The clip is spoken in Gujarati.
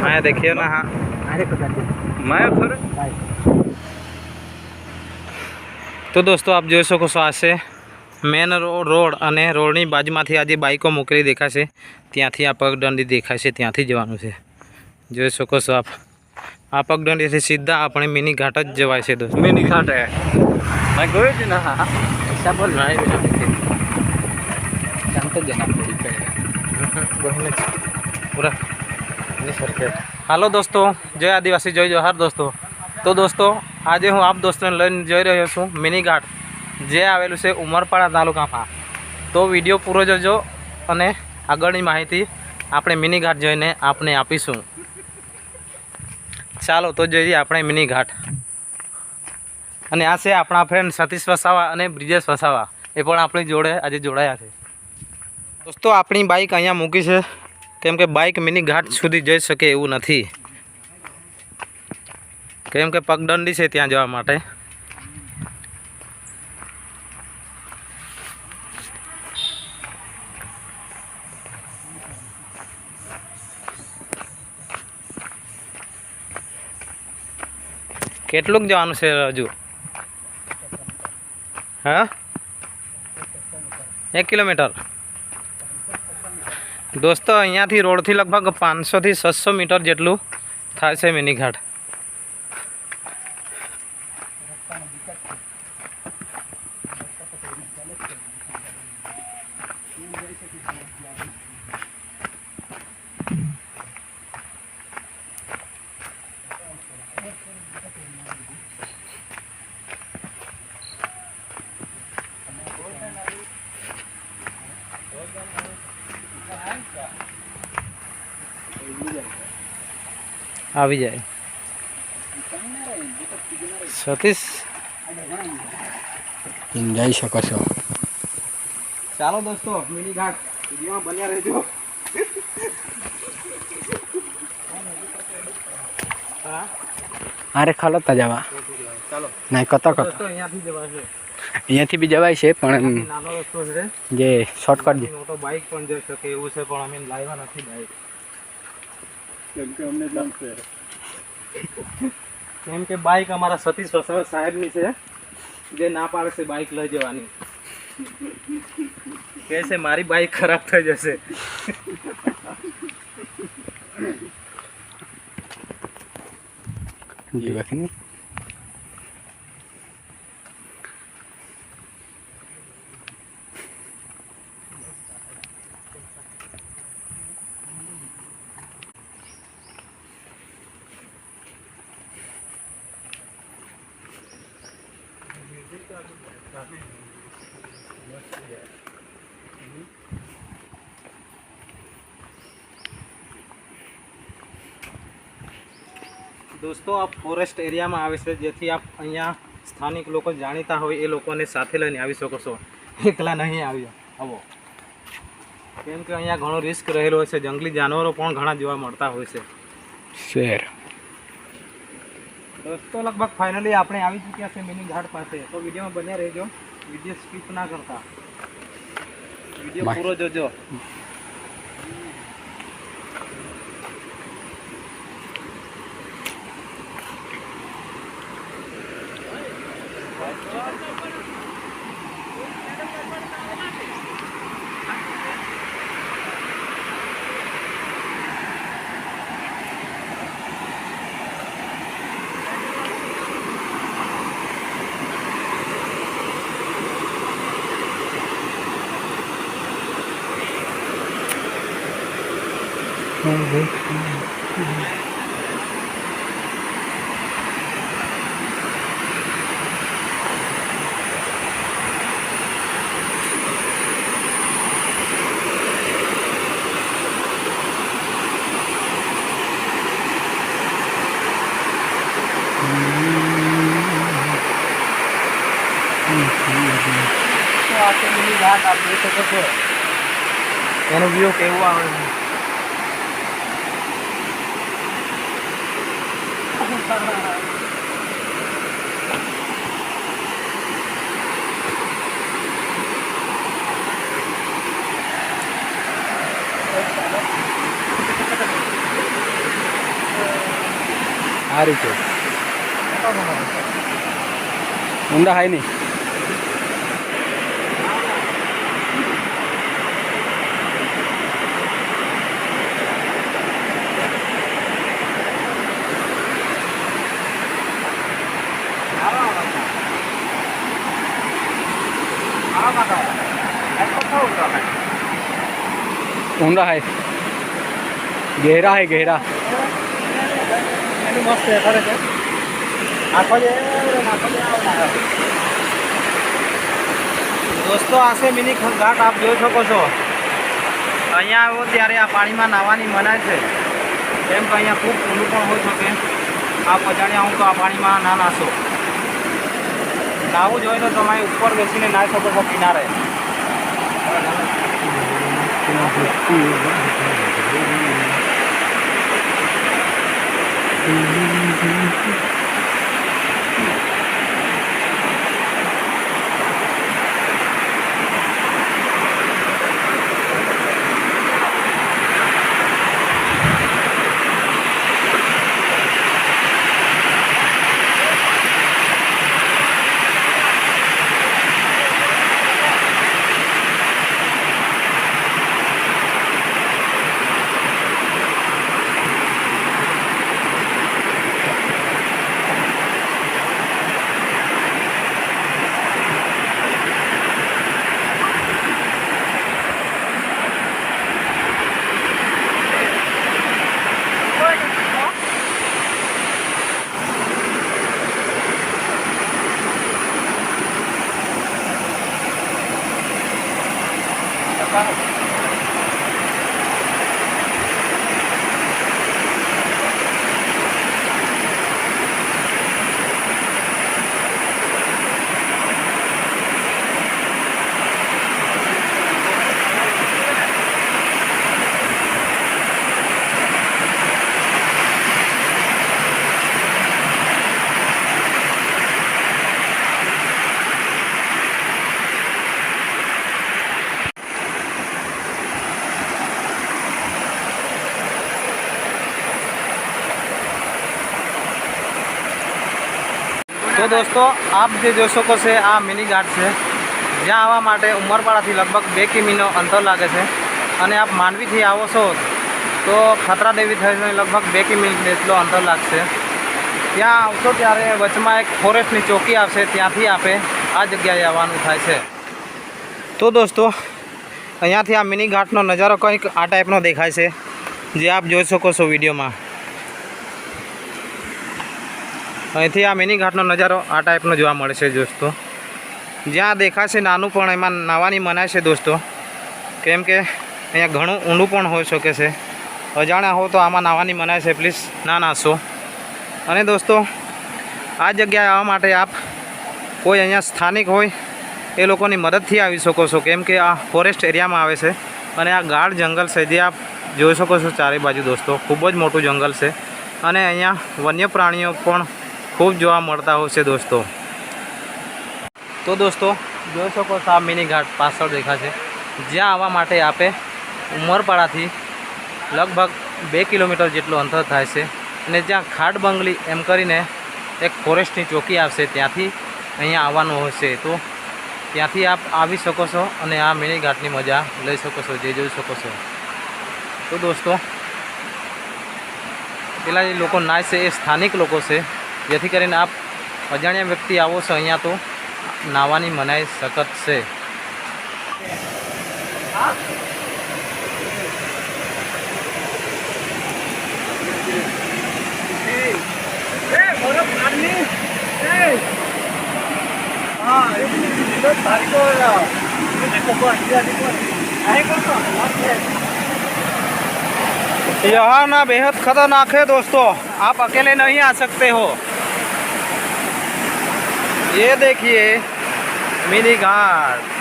आया देखिए ना। हाँ मैं थोड़े तो दोस्तों आप જોઈ શકો છો આ છે મેન રોડ અને રોડની બાજુમાંથી આજે બાઈકો મૂકેલી દેખાશે ત્યાંથી આ પગદંડી દેખાશે ત્યાંથી જવાનું છે જોઈ શકો છો આપ આ પગદંડીથી સીધા આપણે મિની ઘાટ જ જવાય છે દોસ્તો મિની ઘાટ હે मैं गए थे ना ऐसा बोल रहा है शांत जना पूरा हेलो दोस्तों जय आदिवासी जय जोहार दोस्तों तो दोस्तों आज हूँ आप दोस्तों लઈને જઈ રહ્યો છું મિની ઘાટ જે આવેલું છે ઉમરપાડા તાલુકામાં તો વિડીયો પૂરો જોજો અને આગળની માહિતી આપણે મિની ઘાટ જોઈને આપને આપીશું ચાલો તો જઈએ આપણે મિની ઘાટ અને આ છે આપણા ફ્રેન્ડ સતીશ વસાવા અને બ્રિજેશ વસાવા એ પણ આપણી જોડે આજે જોડાયા છે દોસ્તો આપણી બાઇક અહીંયા મૂકી છે કેમ કે બાઇક મિની ઘાટ સુધી જઈ શકે એવું નથી કેમ કે પગદંડી છે ત્યાં જવા માટે કેટલુંક જવાનું છે હજુ हाँ 1 किलोमीटर दोस्तों अहींया थी रोड थी लगभग 500 થી 600 मीटर जेटलू थाय छे मिनी घाट આવી જાય સતીશ જઈ શકો છો ચાલો દોસ્તો મિની ઘાટ વિડીયોમાં બન્યા રહેજો અરે ખલોતા જવા ચાલો નહીં કતો કતો દોસ્તો અહીંયાથી જવાશે અહીંયાથી બી જવાય છે પણ નાનો રસ્તો છે જે શોર્ટકટ છે મોટો બાઇક પણ જઈ શકે એવું છે પણ અમે લાવ્યા નથી બાઇક કેમ કે બાઇક અમારા સતીશ વસાવા સાહેબની છે જે ના પાડે છે બાઇક લઈ જવાની કહે છે મારી બાઇક ખરાબ થઈ જશે જીવકની દોસ્તો આ ફોરેસ્ટ એરિયામાં આવે છે, જેથી આપ અહીંયા સ્થાનિક લોકો જાણીતા હોય એ લોકોને સાથે લઈને આવી શકો છો. એકલા નહીં આવ્યો આવો, કેમ કે અહીંયા ઘણો રિસ્ક રહેલો હોય છે. જંગલી જાનવરો પણ ઘણા જોવા મળતા હોય છે. શેર દોસ્તો લગભગ ફાઇનલી આપણે આવી ચૂક્યા છે મિની ઘાટ પાસે. તો વિડીયોમાં બન્યા રહેજો, વિડીયો સ્કીપ ના કરતા, વિડીયો પૂરો જોજો. તો આ તો મિની ઘાટ આપ જોઈ શકો છો, એનો વ્યૂ કેવું આવે છે. આ રીતે ઊંડા હાય નહીં. ઊંડા હાય, ગહેરા હાય, ગહેરા. મસ્ત છે ખરેખર. દોસ્તો આ છે મિની ઘાટ, આપ જોઈ શકો છો. અહીંયા આવો ત્યારે આ પાણીમાં નાહવાની મનાય છે, કેમ કે અહીંયા ખૂબ ઊંડું પણ હોઈ શકે. આપ અજાણ્યા હું તો આ પાણીમાં ના નાશો. નાહવું જોઈએ તો તમે ઉપર બેસીને નાહી શકો છો કિનારે. તો દોસ્તો આપ જે જોઈ શકો છો આ મિની ઘાટ છે, જ્યાં આવવા માટે ઉમરપાડાથી લગભગ 2 કિમીનો અંતર લાગે છે. અને આપ માંડવીથી આવો છો તો ખતરા દેવી થઈને લગભગ 2 કિમી જેટલો અંતર લાગશે. ત્યાં આવશો ત્યારે વચમાં એક ફોરેસ્ટની ચોકી આવશે, ત્યાંથી આપે આ જગ્યાએ આવવાનું થાય છે. તો દોસ્તો અહીંયાથી આ મિની ઘાટનો નજારો કંઈક આ ટાઈપનો દેખાય છે, જે આપ જોઈ શકો છો વિડીયોમાં. અહીંથી આ મિની ઘાટનો નજારો આ ટાઈપનો જોવા મળે છે દોસ્તો. જ્યાં દેખાશે નાનું પણ એમાં નાહવાની મનાય છે દોસ્તો, કેમ કે અહીંયા ઘણું ઊંડું પણ હોઈ શકે છે. અજાણ્યા હો તો આમાં નાહવાની મનાય છે, પ્લીઝ ના નાશો. અને દોસ્તો આ જગ્યાએ આવવા માટે આપ કોઈ અહીંયા સ્થાનિક હોય એ લોકોની મદદથી આવી શકો છો, કેમ કે આ ફોરેસ્ટ એરિયામાં આવે છે અને આ ગાઢ જંગલ છે જે આપ જોઈ શકો છો ચારે બાજુ દોસ્તો. ખૂબ જ મોટું જંગલ છે અને અહીંયા વન્ય પ્રાણીઓ પણ ખૂબ જોવા મળતા હોય છે દોસ્તો. તો દોસ્તો જોઈ શકો છો આ મિની ઘાટ પાછળ દેખાશે, જ્યાં આવવા માટે આપે ઉમરપાડાથી લગભગ 2 કિલોમીટર જેટલું અંતર થાય છે અને જ્યાં ખાટ બંગલી એમ કરીને એક ફોરેસ્ટની ચોકી આવશે, ત્યાંથી અહીંયા આવવાનું હશે. તો ત્યાંથી આપ આવી શકો છો અને આ મિની ઘાટની મજા લઈ શકો છો, જે જોઈ શકો છો. તો દોસ્તો પેલા જે લોકો નાય છે એ સ્થાનિક લોકો છે, જેથી કરીને આપ અજાણ્યા વ્યક્તિ આવો છો અહીંયા તો નાહવાની મનાઈ સખત છે. यहाँ ना बेहद खतरनाक है दोस्तों, आप अकेले नहीं आ सकते हो. ये देखिए मिनी घाट.